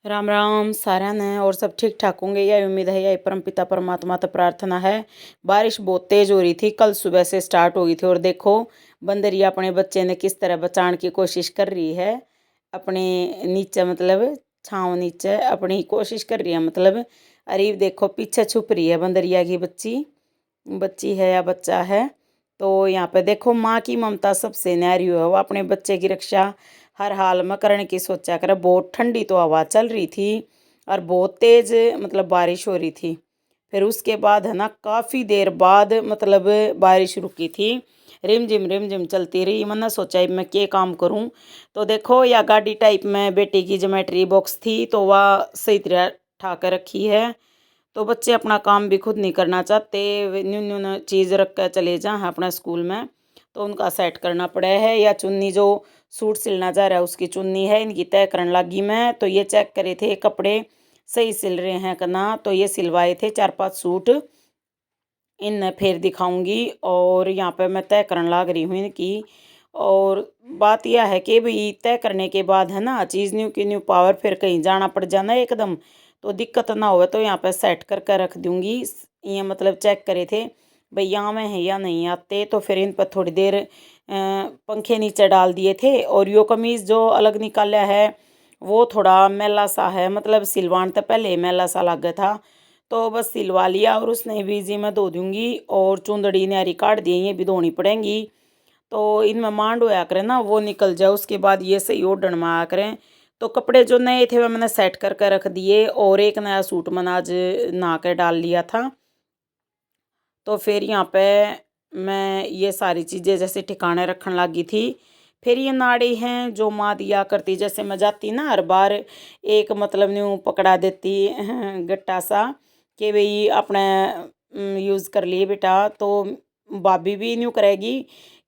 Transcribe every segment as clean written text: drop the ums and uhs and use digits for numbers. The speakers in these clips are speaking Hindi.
राम राम सारा ने और सब ठीक ठाक होंगे। यह उम्मीद है, यह परम पिता परमात्मा तो प्रार्थना है। बारिश बहुत तेज हो रही थी, कल सुबह से स्टार्ट हो गई थी। और देखो बंदरिया अपने बच्चे ने किस तरह बचाने की कोशिश कर रही है। अपने नीचे मतलब छाँव नीचे अपनी कोशिश कर रही है। मतलब अरे देखो पीछे छुप रही है बंदरिया की बच्ची बच्ची है या बच्चा है। तो यहाँ पे देखो माँ की ममता सबसे न्यारी है। वो अपने बच्चे की रक्षा हर हाल में करने की सोचा करे। बहुत ठंडी तो हवा चल रही थी और बहुत तेज मतलब बारिश हो रही थी। फिर उसके बाद है ना काफ़ी देर बाद मतलब बारिश रुकी थी। रिम झिम चलती रही। मैंने सोचा मैं क्या काम करूं। तो देखो या गाड़ी टाइप में बेटी की ज्योमेट्री बॉक्स थी तो वह सही तरह ठा कर रखी है। तो बच्चे अपना काम भी खुद नहीं करना चाहते, वे न्यू न्यू चीज़ रख कर चले जाएँ अपना स्कूल में। तो उनका सेट करना पड़ा है। या चुन्नी जो सूट सिलना जा रहा है उसकी चुन्नी है इनकी तय करने लगी मैं। तो ये चेक करे थे कपड़े सही सिल रहे हैं कि ना। तो ये सिलवाए थे 4-5 सूट, इन फिर दिखाऊंगी। और यहाँ पे मैं तय करने लग रही हूँ इनकी। और बात यह है कि भाई तय करने के बाद है ना चीज़ न्यू की न्यू पावर फिर कहीं जाना पड़ जाना एकदम तो दिक्कत ना हो। तो यहाँ पे सेट कर रख दूंगी। ये मतलब चेक करे थे भाई यहाँ में है या नहीं आते। तो फिर इन पर थोड़ी देर पंखे नीचे डाल दिए थे। और यो कमीज़ जो अलग निकाला है वो थोड़ा मैला सा है, मतलब सिलवान तो पहले मैला सा लग गया था। तो बस सिलवा लिया और उसने भी जी मैं धो दूंगी। और चुंदड़ी न्यारी काट दी, ये भी धोनी पड़ेंगी। तो इनमें मांड होया करे ना वो निकल जाए, उसके बाद ये सही ओढ़न में आया करें। तो कपड़े जो नए थे वह मैंने सेट कर रख दिए। और एक नया सूट मैंने आज नहा के डाल लिया था। तो फिर यहाँ पे मैं ये सारी चीज़ें जैसे ठिकाने रखने लगी थी। फिर ये नाड़ी हैं जो माँ दिया करती, जैसे मैं जाती ना हर बार एक मतलब न्यू पकड़ा देती गट्टा सा कि भाई अपने यूज़ कर लिए बेटा। तो भाभी भी न्यू करेगी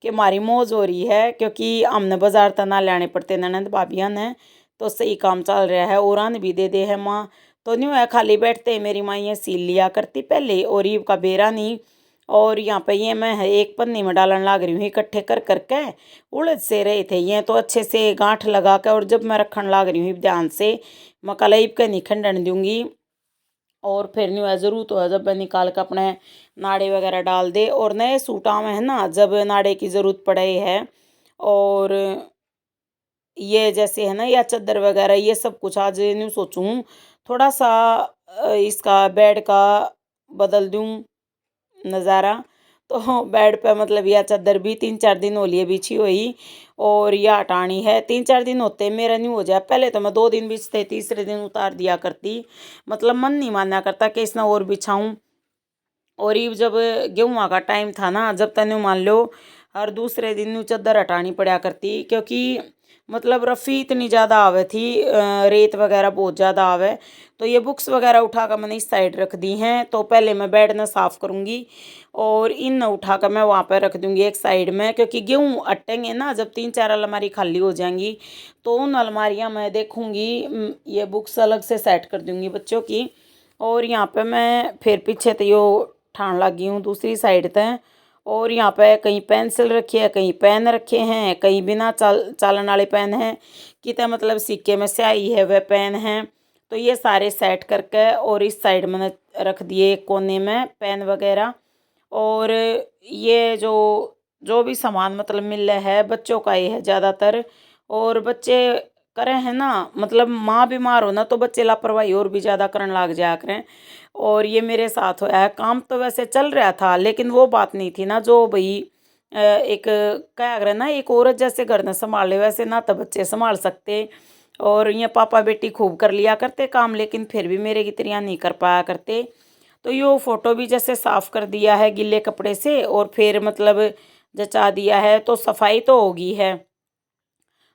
कि हमारी मौज हो रही है, क्योंकि हमने बाजार तना लाने पड़ते ननद भाभियाँ ने। तो सही काम चल रहा है और आन भी दे दे है माँ। तो न्यू है खाली बैठते मेरी माँ ये सील लिया करती पहले, और ईब का बेरा नहीं। और यहाँ पे ये मैं एक पन्नी में डालने लग रही हूँ इकट्ठे कर करके। उड़द से रहे थे ये तो अच्छे से गांठ लगा के। और जब मैं रखने लग रही हूँ ध्यान से मैं कल ईब के नहीं खंडन दूंगी। और फिर नहीं है ज़रूरत हो जब मैं निकाल के अपने नाड़े वगैरह डाल दे। और नए सूटा में है ना जब नाड़े की ज़रूरत पड़े है। और ये जैसे है ना या चादर वगैरह ये सब कुछ आज न्यू सोचूं थोड़ा सा इसका बेड का बदल दूं नज़ारा। तो बेड पे मतलब यह चादर भी 3-4 दिन हो लिए बिछी हुई। और यह हटानी है 3-4 दिन होते मेरा नहीं हो जाए। पहले तो मैं 2 दिन बिछते तीसरे दिन उतार दिया करती। मतलब मन नहीं माना करता कि इसने और बिछाऊं। और ये जब गेहूँ का टाइम था ना जब तक मान लो हर दूसरे दिन न्यू चादर हटानी पड़ा करती, क्योंकि मतलब रफ़ी इतनी ज़्यादा आवे थी, रेत वगैरह बहुत ज़्यादा आवे। तो ये बुक्स वगैरह उठा कर मैंने इस साइड रख दी हैं। तो पहले मैं बेड ना साफ़ करूँगी और इन न उठा कर मैं वहाँ पर रख दूँगी एक साइड में, क्योंकि गेहूँ अटेंगे ना जब 3-4 अलमारी खाली हो जाएंगी तो उन अलमारियाँ मैं देखूँगी। ये बुक्स अलग से सेट कर दूँगी बच्चों की। और यहाँ पे मैं फिर पीछे तो यो ठाण लगी हूँ दूसरी साइड तय। और यहाँ पे कहीं पेंसिल रखी है, कहीं पेन रखे हैं, कहीं बिना चालन वाले पेन हैं, कितने मतलब सिक्के में स्याही है वह पेन हैं। तो ये सारे सेट करके और इस साइड मैंने रख दिए कोने में पेन वगैरह। और ये जो जो भी सामान मतलब मिल रहा है बच्चों का ही है ज़्यादातर। और बच्चे करें है ना मतलब माँ बीमार हो ना तो बच्चे लापरवाही और भी ज़्यादा करने लग जाया करें। और ये मेरे साथ होया है। काम तो वैसे चल रहा था लेकिन वो बात नहीं थी ना जो भाई एक क्या करे ना एक औरत जैसे घर न संभाल ले वैसे ना तो बच्चे संभाल सकते। और ये पापा बेटी खूब कर लिया करते काम, लेकिन फिर भी मेरे की तरह नहीं कर पाया करते। तो यो फोटो भी जैसे साफ कर दिया है गीले कपड़े से और फिर मतलब जचा दिया है तो सफाई तो होगी है।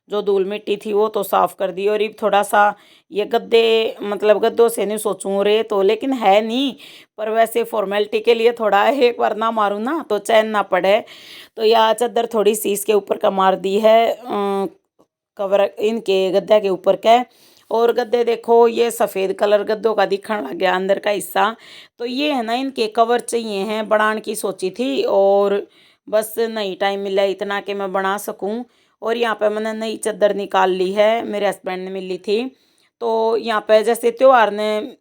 जो धूल मिट्टी थी वो तो साफ कर दी। और ये थोड़ा सा ये गद्दे मतलब गद्दों से नहीं सोचूं रे तो लेकिन है नहीं, पर वैसे फॉर्मेलिटी के लिए थोड़ा एक बार ना मारूं ना तो चैन ना पड़े। तो यह चादर थोड़ी सी इसके ऊपर का मार दी है कवर इनके गद्दे के ऊपर का। और गद्दे देखो ये सफ़ेद कलर गद्दों का दिखने लग गया अंदर का हिस्सा। तो ये है ना इनके कवर चाहिए हैं, बनाने की सोची थी और बस नहीं टाइम मिला इतना कि मैं बना सकूं। और यहाँ पे मैंने नई चादर निकाल ली है, मेरे हस्बैंड ने मिली थी। तो यहाँ पे जैसे त्यौहार ने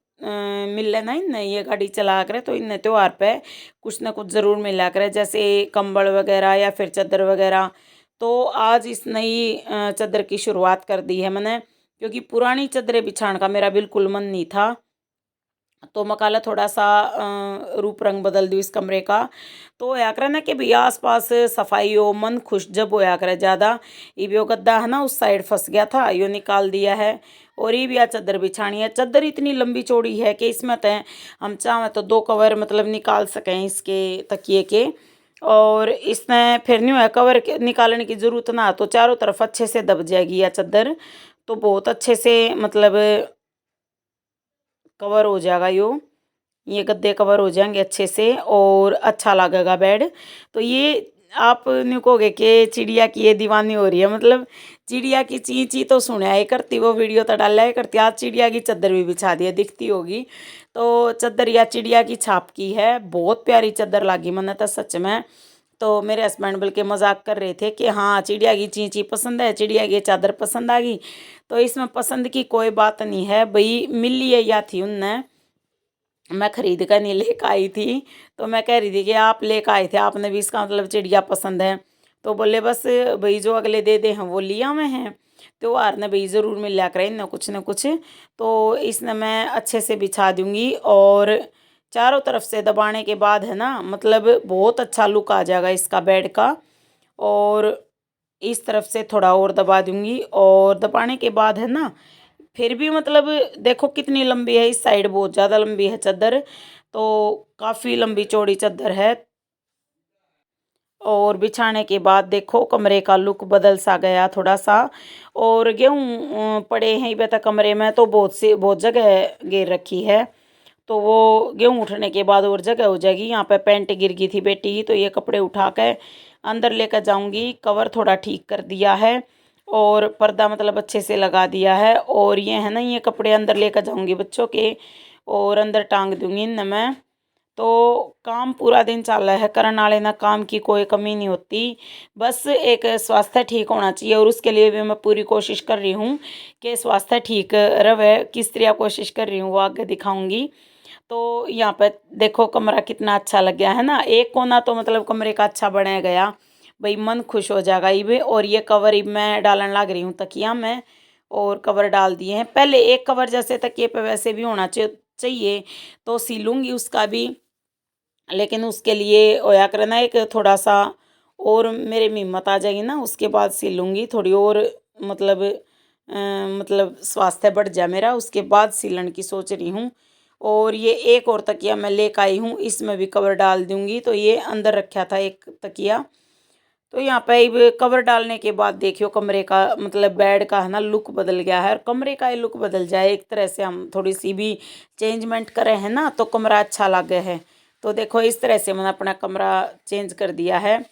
मिले ना इनने ये गाड़ी चला करे, तो इनने त्यौहार पे कुछ ना कुछ ज़रूर मिला करे, जैसे कंबल वगैरह या फिर चादर वगैरह। तो आज इस नई चादर की शुरुआत कर दी है मैंने, क्योंकि पुरानी चादरें बिछाने का मेरा बिल्कुल मन नहीं था। तो मकाला थोड़ा सा रूप रंग बदल दूँ इस कमरे का। तो होया करे ना कि भैया आस पास सफाई हो, मन खुश जब होया करे ज़्यादा। ये भी वो गद्दा है ना उस साइड फंस गया था, यो निकाल दिया है। और ये भी आ चादर बिछानी है। चादर इतनी लंबी चौड़ी है कि इसमें तो हम चाहें तो 2 कवर मतलब निकाल सकें इसके तकिए के। और इसमें फिर नहीं है कवर निकालने की ज़रूरत ना, तो चारों तरफ अच्छे से दब जाएगी यह चादर। तो बहुत अच्छे से मतलब कवर हो जाएगा ये गद्दे कवर हो जाएंगे अच्छे से और अच्छा लगेगा बेड। तो ये आप नहीं कहोगे कि चिड़िया की ये दीवानी हो रही है, मतलब चिड़िया की ची ची तो सुने ही करती, वो वीडियो तो डाला ही करती, आज चिड़िया की चादर भी बिछा दी है, दिखती होगी। तो चादर या चिड़िया की छाप की है, बहुत प्यारी चादर लगी मैंने तो सच में। तो मेरे हस्बैंड बल्कि मजाक कर रहे थे कि हाँ चिड़िया की ची ची पसंद है, चिड़िया की चादर पसंद आ गई। तो इसमें पसंद की कोई बात नहीं है भाई, मिली है या थी उनने, मैं खरीद कर नहीं लेकर आई थी। तो मैं कह रही थी कि आप लेकर आए थे, आपने भी इसका मतलब चिड़िया पसंद है। तो बोले बस भाई जो अगले दे दे हम वो लिया में हैं। त्योहार ने भाई ज़रूर मिल लिया करें ना कुछ। तो इसने मैं अच्छे से बिछा दूंगी और चारों तरफ से दबाने के बाद है ना, मतलब बहुत अच्छा लुक आ जाएगा इसका बेड का। और इस तरफ से थोड़ा और दबा दूंगी और दबाने के बाद है ना, फिर भी मतलब देखो कितनी लंबी है, इस साइड बहुत ज़्यादा लंबी है चादर, तो काफ़ी लंबी चौड़ी चादर है। और बिछाने के बाद देखो कमरे का लुक बदल सा गया थोड़ा सा। और गेहूँ पड़े हैं इबे तक कमरे में, तो बहुत जगह गिर रखी है। तो वो गेहूँ उठने के बाद और जगह हो जाएगी। यहाँ पे पैंट गिर गई थी बेटी की, तो ये कपड़े उठा के अंदर लेकर जाऊंगी। कवर थोड़ा ठीक कर दिया है और पर्दा मतलब अच्छे से लगा दिया है। और ये है ना, ये कपड़े अंदर लेकर जाऊंगी बच्चों के और अंदर टांग दूंगी इन मैं। तो काम पूरा दिन चल रहा है, करने वाले ना काम की कोई कमी नहीं होती। बस एक स्वास्थ्य ठीक होना चाहिए और उसके लिए भी मैं पूरी कोशिश कर रही हूँ कि स्वास्थ्य ठीक रहे। किस तरह कोशिश कर रही हूँ वो आगे दिखाऊंगी। तो यहाँ पे देखो कमरा कितना अच्छा लग गया है ना, एक कोना तो मतलब कमरे का अच्छा बनाया गया, भाई मन खुश हो जाएगा ये। और ये कवर ही मैं डालने लग रही हूँ तकिया में, और कवर डाल दिए हैं। पहले एक कवर जैसे तकिए पे वैसे भी होना चाहिए, तो सिलूंगी उसका भी। लेकिन उसके लिए होया करे ना एक थोड़ा सा और मेरे में हिम्मत आ जाएगी ना, उसके बाद सिलूंगी थोड़ी और, मतलब मतलब स्वास्थ्य बढ़ जाए मेरा, उसके बाद सिलन की सोच रही हूँ। और ये एक और तकिया मैं लेकर आई हूँ, इसमें भी कवर डाल दूंगी। तो ये अंदर रखा था एक तकिया। तो यहाँ पे ये कवर डालने के बाद देखियो कमरे का मतलब बेड का है ना लुक बदल गया है। और कमरे का ये लुक बदल जाए एक तरह से, हम थोड़ी सी भी चेंजमेंट करें है ना, तो कमरा अच्छा लगे है। तो देखो इस तरह से मैंने अपना कमरा चेंज कर दिया है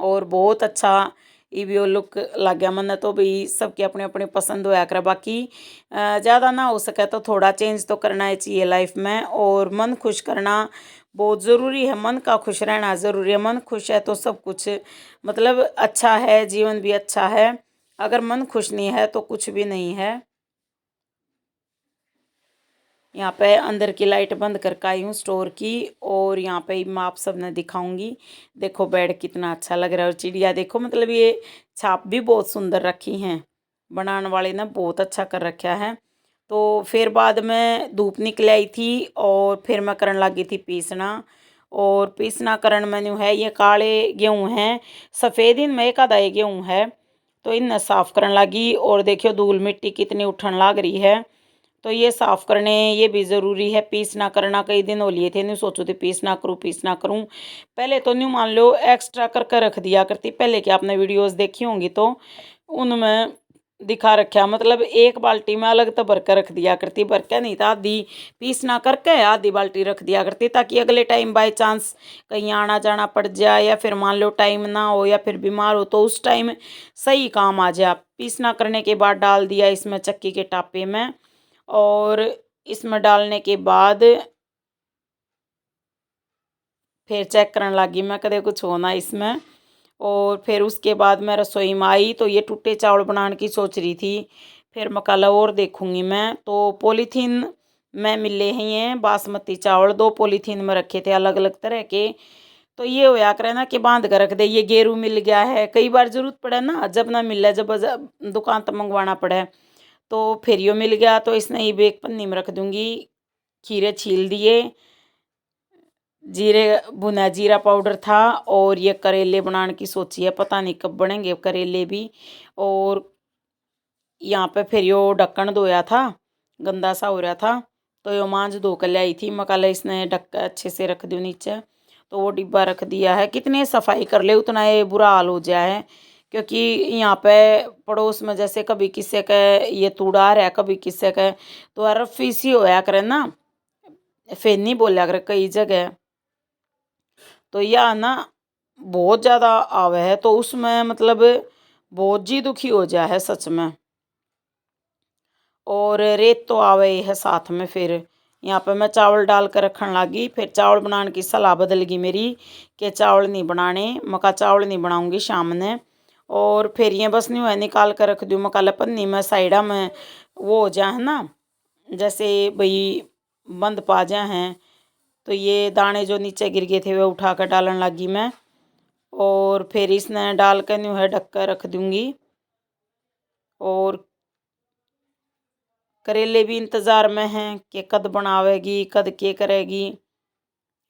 और बहुत अच्छा ईवीओ लुक लग गया मैंने। तो भाई सबकी अपने अपने पसंद होया करे, बाकी ज़्यादा ना हो सके तो थोड़ा चेंज तो करना ही चाहिए लाइफ में। और मन खुश करना बहुत ज़रूरी है, मन का खुश रहना ज़रूरी है। मन खुश है तो सब कुछ मतलब अच्छा है, जीवन भी अच्छा है। अगर मन खुश नहीं है तो कुछ भी नहीं है। यहाँ पे अंदर की लाइट बंद करके आई हूँ स्टोर की, और यहाँ पे मैं आप सब ने दिखाऊंगी। देखो बेड कितना अच्छा लग रहा है, और चिड़िया देखो मतलब ये छाप भी बहुत सुंदर रखी हैं, बनाने वाले ने बहुत अच्छा कर रखा है। तो फिर बाद में धूप निकल आई थी और फिर मैं करने लगी थी पीसना। और पीसना करण मेन्यू है, ये काले गेहूँ हैं, सफ़ेद इनमें एक आधा ये गेहूँ है। तो इन्हें साफ़ करने लगी और देखियो धूल मिट्टी कितनी उठन लग रही है। तो ये साफ़ करने ये भी ज़रूरी है। पीस ना करना कई दिन हो लिए थे, नहीं सोचो थे पीस ना करूँ। पहले तो नहीं मान लो एक्स्ट्रा करके रख दिया करती, पहले कि आपने वीडियोस देखी होंगी तो उनमें दिखा रखा, मतलब एक बाल्टी में अलग तो भर कर रख दिया करती, भर के नहीं था आधी पीस ना करके आधी बाल्टी रख दिया करती, ताकि अगले टाइम बाय चांस कहीं आना जाना पड़ जाए या फिर मान लो टाइम ना हो या फिर बीमार हो तो उस टाइम सही काम आ जाए। पीसना करने के बाद डाल दिया इसमें चक्की के टापे में, और इसमें डालने के बाद फिर चेक करने लगी मैं कदे कुछ होना इसमें। और फिर उसके बाद मैं रसोई में आई तो ये टूटे चावल बनाने की सोच रही थी। फिर मकाला और देखूंगी मैं। तो पॉलीथीन में मिले हैं बासमती चावल, 2 पॉलीथीन में रखे थे अलग अलग तरह के। तो ये होया करे ना कि बांध कर रख दे, ये गेरू मिल गया है, कई बार जरूरत पड़े ना, जब ना मिले, जब दुकान तक मंगवाना पड़े, तो फिर यो मिल गया तो इसने ये भी एक पन्नी में रख दूंगी। खीरे छील दिए, जीरे भुना जीरा पाउडर था, और ये करेले बनाने की सोची है, पता नहीं कब बनेंगे करेले भी। और यहाँ पे फिर यो ढक्कन धोया था, गंदा सा हो रहा था, तो यो मांझ धो कर लाई थी। मकाले इसने ढक्कन अच्छे से रख दियो नीचे, तो वो डिब्बा रख दिया है। कितने सफाई कर ले उतना ये बुरा हाल हो जाए है, क्योंकि यहाँ पे पड़ोस में जैसे कभी किसी का ये तूड़ार है, कभी किसी का तो रफी सी होया करे ना, फिर नहीं बोलिया करे कई जगह। तो यह ना बहुत ज़्यादा आवे है, तो उसमें मतलब बहुत जी दुखी हो जाए है सच में। और रेत तो आवे ही है साथ में। फिर यहाँ पे मैं चावल डाल कर रखने लगी, फिर चावल बनाने की सलाह बदल गई मेरी कि चावल नहीं बनाने, मका चावल नहीं बनाऊंगी शाम ने। और फिर ये बस नहीं हुआ, निकाल कर रख दूँ मकाला पन्नी में साइडा में, वो हो जाए ना जैसे भाई बंद पा जाए हैं। तो ये दाने जो नीचे गिर गए थे वे उठा कर डालने लगी मैं, और फिर इसने डाल कर न्यू है ढक कर रख दूँगी। और करेले भी इंतज़ार में हैं कि कद बनावेगी, कद के करेगी,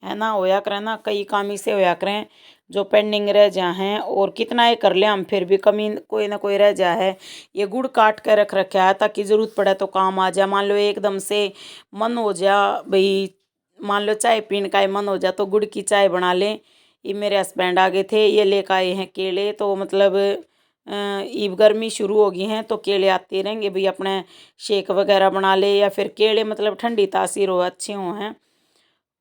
है ना। होया करें ना, कई काम से होया करें जो पेंडिंग रह जा हैं, और कितना ये कर ले हम फिर भी कमी कोई ना कोई रह जा है। ये गुड़ काट कर रख रखा है ताकि ज़रूरत पड़े तो काम आ जाए। मान लो एकदम से मन हो जा भाई, मान लो चाय पीने का ही मन हो जा तो गुड़ की चाय बना लें। ये मेरे हस्बैंड आ गए थे, ये लेकर आए हैं केले, तो मतलब ईब गर्मी शुरू हो गई हैं तो केले आते रहेंगे भाई, अपने शेक वगैरह बना ले, या फिर केले मतलब ठंडी तासीर हो, अच्छे हो हैं।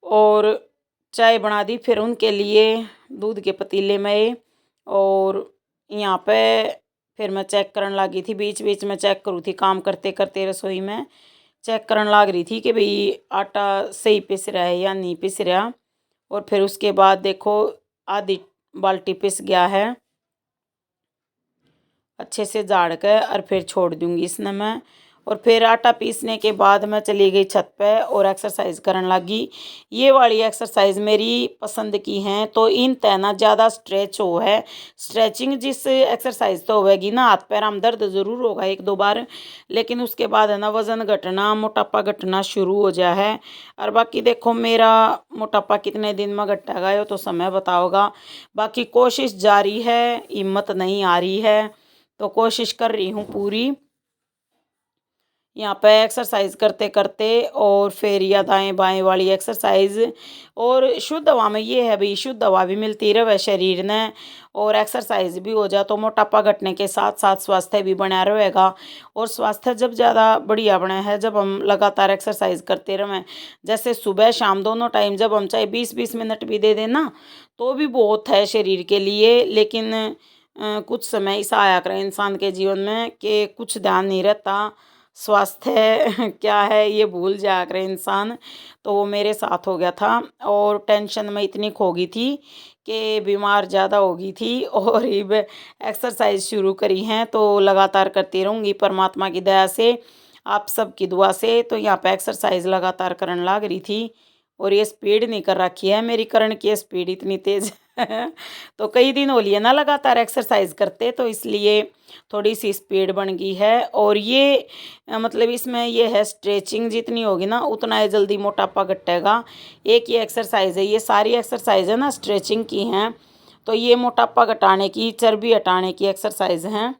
और चाय बना दी फिर उनके लिए दूध के पतीले में। और यहाँ पे फिर मैं चेक करने लगी थी, बीच बीच में चेक करूँ थी काम करते करते, रसोई में चेक करने लग रही थी कि भाई आटा सही पिस रहा है या नहीं पिस रहा। और फिर उसके बाद देखो आधी बाल्टी पिस गया है, अच्छे से झाड़ कर और फिर छोड़ दूंगी इसने मैं। और फिर आटा पीसने के बाद मैं चली गई छत पे और एक्सरसाइज करने लगी। ये वाली एक्सरसाइज मेरी पसंद की हैं, तो इन तैना ज़्यादा स्ट्रेच हो है। स्ट्रेचिंग जिस एक्सरसाइज तो होगी ना, हाथ पैर में दर्द ज़रूर होगा 1-2 बार, लेकिन उसके बाद है ना वज़न घटना, मोटापा घटना शुरू हो जाए है। और बाकी देखो मेरा मोटापा कितने दिन में घटेगा ये तो समय बताओगा। बाकी कोशिश जारी है, हिम्मत नहीं आ रही है, तो कोशिश कर रही हूँ पूरी। यहाँ पे एक्सरसाइज करते करते और फिर या दाएं बाएं वाली एक्सरसाइज। और शुद्ध हवा में ये है भाई, शुद्ध हवा भी मिलती रहे शरीर ने, और एक्सरसाइज भी हो जाए तो मोटापा घटने के साथ साथ स्वास्थ्य भी बना रहेगा। और स्वास्थ्य जब ज़्यादा बढ़िया बने है जब हम लगातार एक्सरसाइज करते रहें, जैसे सुबह शाम दोनों टाइम, जब हम चाहे 20-20 मिनट भी दे दें ना तो भी बहुत है शरीर के लिए। लेकिन कुछ समय ऐसा आया करे इंसान के जीवन में कि कुछ ध्यान नहीं रहता, स्वास्थ्य क्या है ये भूल जाया करे इंसान। तो वो मेरे साथ हो गया था, और टेंशन में इतनी खो गई थी कि बीमार ज़्यादा हो गई थी। और अब एक्सरसाइज शुरू करी हैं तो लगातार करती रहूँगी परमात्मा की दया से, आप सबकी दुआ से। तो यहाँ पे एक्सरसाइज लगातार करने लग रही थी, और ये स्पीड नहीं कर रखी है मेरी, करण की स्पीड इतनी तेज़ है। तो कई दिन हो लिए ना लगातार एक्सरसाइज करते, तो इसलिए थोड़ी सी स्पीड बन गई है। और ये मतलब इसमें ये है स्ट्रेचिंग जितनी होगी ना उतना ही जल्दी मोटापा घटेगा। एक ये एक्सरसाइज है, ये सारी एक्सरसाइज है ना स्ट्रेचिंग की हैं, तो ये मोटापा घटाने की, चर्बी हटाने की एक्सरसाइज हैं।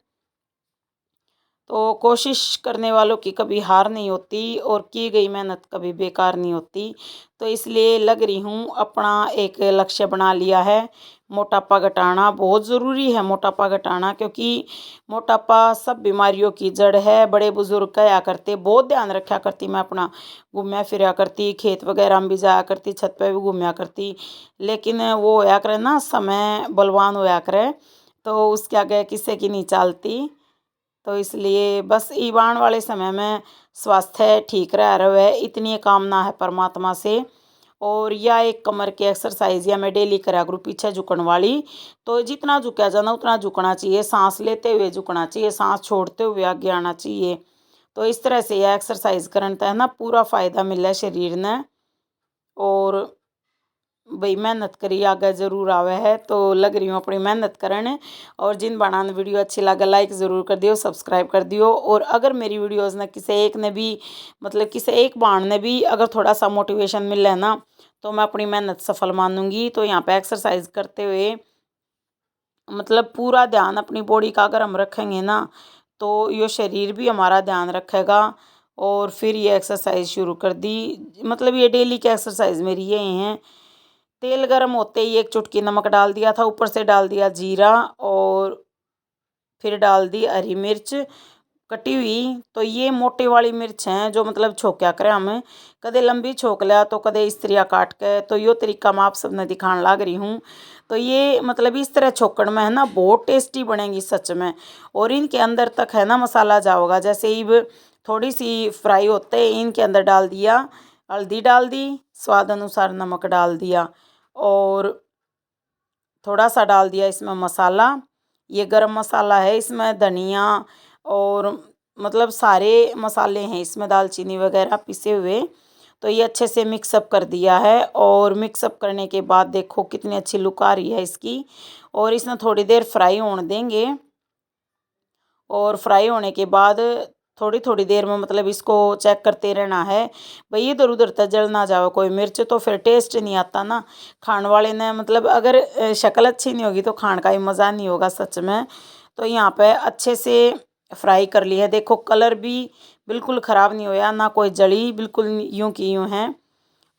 तो कोशिश करने वालों की कभी हार नहीं होती, और की गई मेहनत कभी बेकार नहीं होती। तो इसलिए लग रही हूँ, अपना एक लक्ष्य बना लिया है। मोटापा घटाना बहुत ज़रूरी है, मोटापा घटाना, क्योंकि मोटापा सब बीमारियों की जड़ है। बड़े बुजुर्ग कहा करते, बहुत ध्यान रखा करती मैं अपना, घूमया फिरा करती, खेत वगैरह में भी जाया करती, छत पे भी घूमया करती। लेकिन वो होया करे ना, समय बलवान होया करे, तो उसके आगे किसी की नहीं चालती। तो इसलिए बस ईवान वाले समय में स्वास्थ्य ठीक रह रहा है, इतनी कामना है परमात्मा से। और या एक कमर की एक्सरसाइज या मैं डेली करा करूँ पीछे झुकने वाली। तो जितना झुका जाना उतना झुकना चाहिए, सांस लेते हुए झुकना चाहिए, सांस छोड़ते हुए आगे आना चाहिए। तो इस तरह से यह एक्सरसाइज करने है ना पूरा फ़ायदा मिले शरीर ने। और भाई मेहनत करी आगे जरूर आवे है, तो लग रही हूँ अपनी मेहनत करने। और जिन बाणा ने वीडियो अच्छी लगे लाइक ज़रूर कर दियो, सब्सक्राइब कर दियो। और अगर मेरी वीडियोस ने किसी एक ने भी मतलब किसी एक बाण ने भी अगर थोड़ा सा मोटिवेशन मिले ना, तो मैं अपनी मेहनत सफल मानूंगी। तो यहाँ पे एक्सरसाइज करते हुए मतलब पूरा ध्यान अपनी बॉडी का अगर हम रखेंगे ना, तो ये शरीर भी हमारा ध्यान रखेगा। और फिर ये एक्सरसाइज शुरू कर दी, मतलब ये डेली की एक्सरसाइज मेरी ये हैं। तेल गर्म होते ही एक चुटकी नमक डाल दिया था, ऊपर से डाल दिया जीरा, और फिर डाल दी हरी मिर्च कटी हुई। तो ये मोटी वाली मिर्च हैं जो मतलब छोक्या करे हमें, कदे लंबी छोक लिया तो कदे इस तरह काट के। तो यो तरीका मैं आप सबने दिखाने लाग रही हूँ। तो ये मतलब इस तरह छोकड़ में है ना बहुत टेस्टी बनेगी सच में। और इनके अंदर तक है ना मसाला जाओगा। जैसे ही थोड़ी सी फ्राई होते ही इनके अंदर डाल दिया हल्दी, डाल दी स्वाद अनुसार नमक डाल दिया, और थोड़ा सा डाल दिया इसमें मसाला। ये गरम मसाला है, इसमें धनिया और मतलब सारे मसाले हैं इसमें, दालचीनी वगैरह पिसे हुए। तो ये अच्छे से मिक्सअप कर दिया है। और मिक्सअप करने के बाद देखो कितनी अच्छी लुक आ रही है इसकी। और इसमें थोड़ी देर फ्राई होने देंगे। और फ्राई होने के बाद थोड़ी थोड़ी देर में मतलब इसको चेक करते रहना है भाई इधर उधर तक जल ना जाओ कोई मिर्च, तो फिर टेस्ट नहीं आता ना खाने वाले ने। मतलब अगर शक्ल अच्छी नहीं होगी तो खाने का ही मज़ा नहीं होगा सच में। तो यहाँ पे अच्छे से फ्राई कर ली है, देखो कलर भी बिल्कुल ख़राब नहीं होया ना, कोई जली बिल्कुल यूं की यूं है।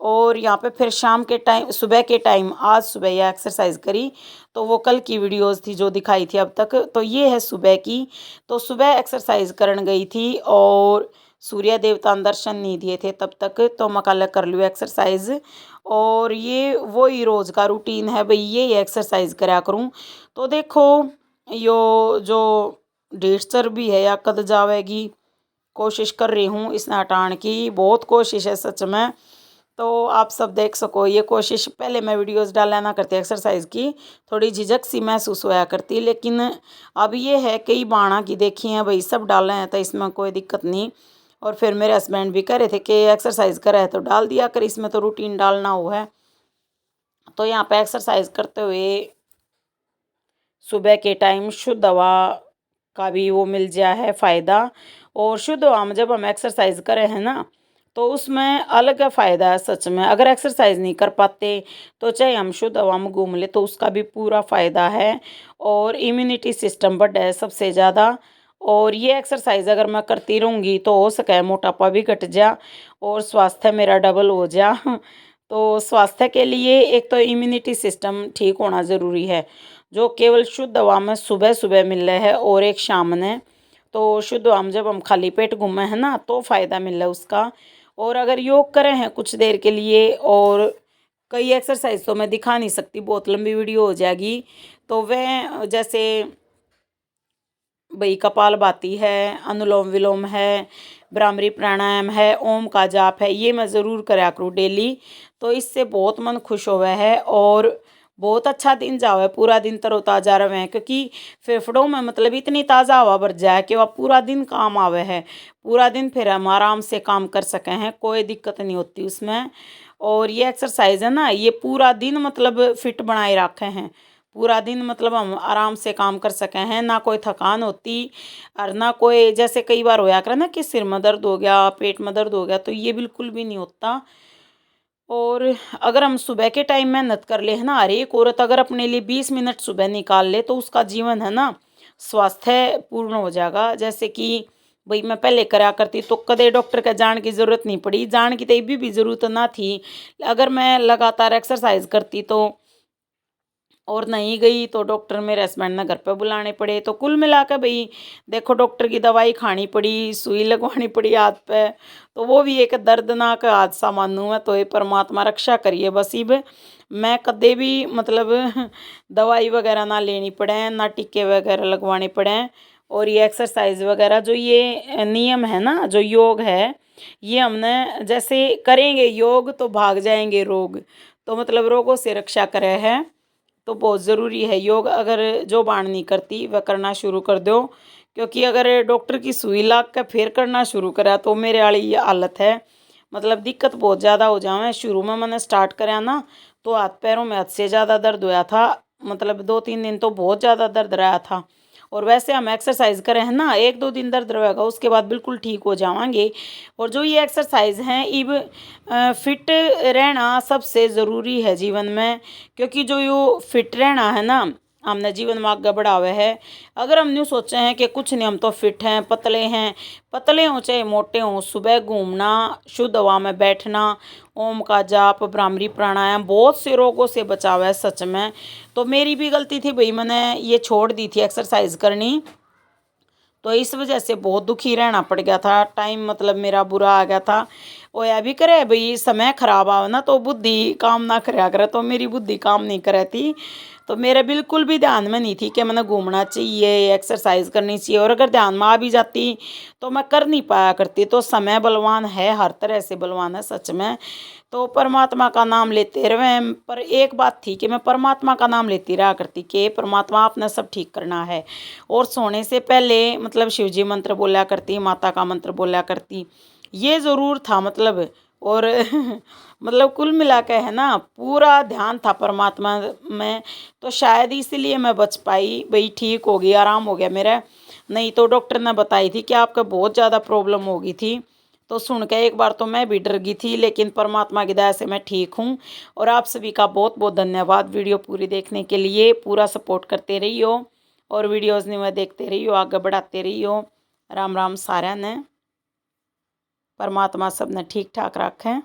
और यहाँ पे फिर शाम के टाइम सुबह के टाइम आज सुबह यह एक्सरसाइज करी। तो वो कल की वीडियोस थी जो दिखाई थी अब तक, तो ये है सुबह की। तो सुबह एक्सरसाइज करने गई थी और सूर्य देवता ने दर्शन नहीं दिए थे तब तक, तो मैं कल कर लूँ एक्सरसाइज। और ये वो ही रोज़ का रूटीन है भाई, ये एक्सरसाइज करा करूँ। तो देखो यो जो 1.5 भी है या कद जावेगी, कोशिश कर रही हूँ इस हटाने की, बहुत कोशिश है सच में। तो आप सब देख सको ये कोशिश, पहले मैं वीडियोस डाला ना करती एक्सरसाइज की, थोड़ी झिझक सी महसूस होया करती, लेकिन अब ये है कई बाणा की देखी हैं भाई सब डाले हैं तो इसमें कोई दिक्कत नहीं। और फिर मेरे हस्बैंड भी कह रहे थे कि एक्सरसाइज करे है तो डाल दिया कर, इसमें तो रूटीन डालना हो है। तो यहाँ पे एक्सरसाइज करते हुए सुबह के टाइम शुद्ध हवा का भी वो मिल जाए है फ़ायदा। और शुद्ध हवा में जब हम एक्सरसाइज करें हैं ना, तो उसमें अलग फ़ायदा है सच में। अगर एक्सरसाइज नहीं कर पाते तो चाहे हम शुद्ध हवा में घूम ले तो उसका भी पूरा फ़ायदा है। और इम्यूनिटी सिस्टम बढ़ा है सबसे ज़्यादा। और ये एक्सरसाइज अगर मैं करती रहूँगी तो हो सके मोटापा भी घट जा और स्वास्थ्य मेरा डबल हो जा। तो स्वास्थ्य के लिए एक तो इम्यूनिटी सिस्टम ठीक होना ज़रूरी है, जो केवल शुद्ध हवा में सुबह सुबह मिल रहा है और एक शाम ने। तो शुद्ध हवा में जब हम खाली पेट घूमे हैं ना तो फ़ायदा मिल रहा है उसका। और अगर योग करें हैं कुछ देर के लिए, और कई एक्सरसाइज तो मैं दिखा नहीं सकती बहुत लंबी वीडियो हो जाएगी, तो वह जैसे भाई कपालभाति है, अनुलोम विलोम है, भ्रामरी प्राणायाम है, ओम का जाप है, ये मैं ज़रूर करा करूँ डेली। तो इससे बहुत मन खुश हुआ है और बहुत अच्छा दिन जावे, पूरा दिन तरोताज़ा रहे हैं। क्योंकि फेफड़ों में मतलब इतनी ताज़ा हवा भर जाए कि वह पूरा दिन काम आवे है, पूरा दिन फिर हम आराम से काम कर सके हैं, कोई दिक्कत नहीं होती उसमें। और ये एक्सरसाइज है ना ये पूरा दिन मतलब फिट बनाए रखे हैं, पूरा दिन मतलब हम आराम से काम कर सके हैं, ना कोई थकान होती और ना कोई जैसे कई बार होया करे ना कि सिर में दर्द हो गया, पेट में दर्द हो गया, तो ये बिल्कुल भी नहीं होता। और अगर हम सुबह के टाइम मेहनत कर ले है ना, हर एक औरत अगर अपने लिए 20 मिनट सुबह निकाल ले तो उसका जीवन है ना स्वास्थ्य पूर्ण हो जाएगा। जैसे कि भाई मैं पहले करा करती तो कदे डॉक्टर का जान की ज़रूरत नहीं पड़ी, जान की तो भी ज़रूरत ना थी। अगर मैं लगातार एक्सरसाइज करती तो, और नहीं गई तो डॉक्टर मेरे हस्बैंड ने घर पे बुलाने पड़े। तो कुल मिला के भाई देखो डॉक्टर की दवाई खानी पड़ी, सुई लगवानी पड़ी हाथ पे, तो वो भी एक दर्दनाक हादसा मानूँ मैं। तो ये परमात्मा रक्षा करिए बस। इब मैं कदे भी मतलब दवाई वगैरह ना लेनी पड़े, ना टीके वगैरह लगवाने पड़े। और ये एक्सरसाइज वगैरह जो ये नियम है ना, जो योग है, ये हमने जैसे करेंगे योग तो भाग जाएंगे रोग, तो मतलब रोगों से रक्षा करे है। तो बहुत ज़रूरी है योग, अगर जो बाण नहीं करती वह करना शुरू कर दो। क्योंकि अगर डॉक्टर की सुई लाग के फिर करना शुरू करा तो मेरे वाली ये हालत है, मतलब दिक्कत बहुत ज़्यादा हो जावे। शुरू में मैंने स्टार्ट कराया ना तो हाथ पैरों में हद से ज़्यादा दर्द होया था, मतलब 2-3 दिन तो बहुत ज़्यादा दर्द रहा था। और वैसे हम एक्सरसाइज करें हैं ना, 1-2 दिन दर्द रहेगा, उसके बाद बिल्कुल ठीक हो जावांगे। और जो ये एक्सरसाइज हैं इब फिट रहना सबसे ज़रूरी है जीवन में, क्योंकि जो यो फिट रहना है ना, हमने जीवन में आगे बढ़ावे है। अगर हम यूँ सोचे हैं कि कुछ नहीं, हम तो फिट हैं, पतले हों चाहे मोटे हों, सुबह घूमना, शुद्ध हवा में बैठना, ओम का जाप, भ्रामरी प्राणायाम बहुत से रोगों से बचाव है सच में। तो मेरी भी गलती थी भाई, मैंने ये छोड़ दी थी एक्सरसाइज करनी, तो इस वजह से बहुत दुखी रहना पड़ गया था। टाइम मतलब मेरा बुरा आ गया था। और यह भी करे भाई, समय खराब आवे ना तो बुद्धि काम ना कराया करे, तो मेरी बुद्धि काम नहीं करे थी। तो मेरे बिल्कुल भी ध्यान में नहीं थी कि मैंने घूमना चाहिए, एक्सरसाइज करनी चाहिए। और अगर ध्यान में आ भी जाती तो मैं कर नहीं पाया करती। तो समय बलवान है, हर तरह से बलवान है सच में। तो परमात्मा का नाम लेते रहे। पर एक बात थी कि मैं परमात्मा का नाम लेती रहा करती कि परमात्मा आपने सब ठीक करना है। और सोने से पहले मतलब शिव जी मंत्र बोला करती, माता का मंत्र बोला करती, ये ज़रूर था मतलब। और मतलब कुल मिला के है ना, पूरा ध्यान था परमात्मा में। तो शायद इसीलिए मैं बच पाई भाई, ठीक हो गई, आराम हो गया मेरा। नहीं तो डॉक्टर ने बताई थी कि आपका बहुत ज़्यादा प्रॉब्लम हो गई थी। तो सुन के एक बार तो मैं भी डर गई थी, लेकिन परमात्मा की दया से मैं ठीक हूँ। और आप सभी का बहुत बहुत धन्यवाद वीडियो पूरी देखने के लिए। पूरा सपोर्ट करते रहियो और वीडियोज़ नहीं मैं देखते रहियो, आगे बढ़ाते रहियो। राम राम सारा ने, परमात्मा सब ने ठीक ठाक रखें।